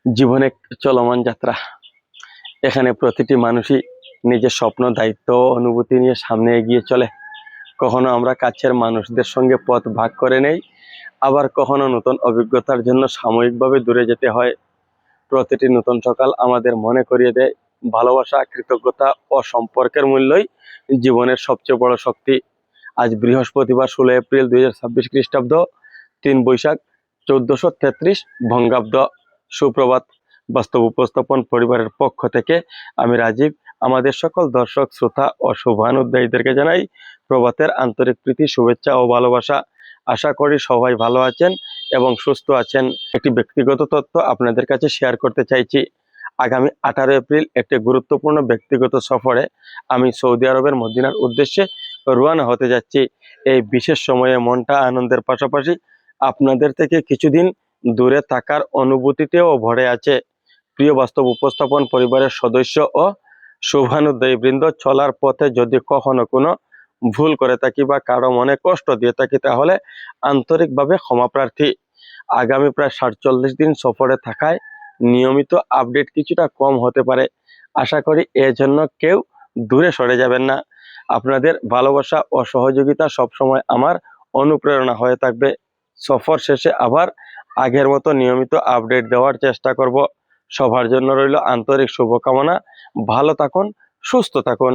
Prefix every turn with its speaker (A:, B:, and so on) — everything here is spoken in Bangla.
A: জীবনে চলমান যাত্রা। এখানে প্রতিটি মানুষই নিজের স্বপ্ন, দায়িত্ব ও অনুভূতি নিয়ে সামনে এগিয়ে চলে। কখনো আমরা কাছের মানুষদের সঙ্গে পথ ভাগ করে নেই, আবার কখনো নতুন অভিজ্ঞতার জন্য সাময়িকভাবে দূরে যেতে হয়। প্রতিটি নতুন সকাল আমাদের মনে করিয়ে দেয় ভালোবাসা, কৃতজ্ঞতা ও সম্পর্কের মূল্যই জীবনের সবচেয়ে বড় শক্তি। আজ বৃহস্পতিবার 16 এপ্রিল 2026 খ্রিস্টাব্দ, 3 বৈশাখ 1433 বঙ্গাব্দ। সুপ্রভাত। বাস্তব উপস্থাপন পরিবারের পক্ষ থেকে আমি রাজীব আমাদের সকল দর্শক, শ্রোতা ও শুভানুধ্যায়ীদেরকে জানাই প্রভাতের আন্তরিক প্রীতি, শুভেচ্ছা ও ভালোবাসা। আশা করি সবাই ভালো আছেন এবং সুস্থ আছেন। একটি ব্যক্তিগত তথ্য আপনাদের কাছে শেয়ার করতে চাইছি। আগামী 18 এপ্রিল একটি গুরুত্বপূর্ণ ব্যক্তিগত সফরে আমি সৌদি আরবের মদিনার উদ্দেশ্যে রওনা হতে যাচ্ছি। এই বিশেষ সময়ে মনটা আনন্দের পাশাপাশি আপনাদের থেকে কিছুদিন দূরে থাকার অনুভূতিতেও ভরে আছে। প্রিয় বাস্তব উপস্থাপন পরিবারের সদস্য ও শুভানুধ্যায়ী বৃন্দ, চলার পথে যদি কখনো কোনো ভুল করে থাকি বা কারো মনে কষ্ট দিয়ে থাকি, তাহলে আন্তরিকভাবে ক্ষমা প্রার্থী। আগামী প্রায় 47 দিন সফরে থাকায় নিয়মিত আপডেট কিছুটা কম হতে পারে। আশা করি এজন্য কেউ দূরে সরে যাবেন না। আপনাদের ভালোবাসা ও সহযোগিতা সবসময় আমার অনুপ্রেরণা হয়ে থাকবে। সফর শেষে আবার আগের মতো নিয়মিত আপডেট দেওয়ার চেষ্টা করব। সবার জন্য রইল আন্তরিক শুভকামনা। ভালো থাকুন, সুস্থ থাকুন।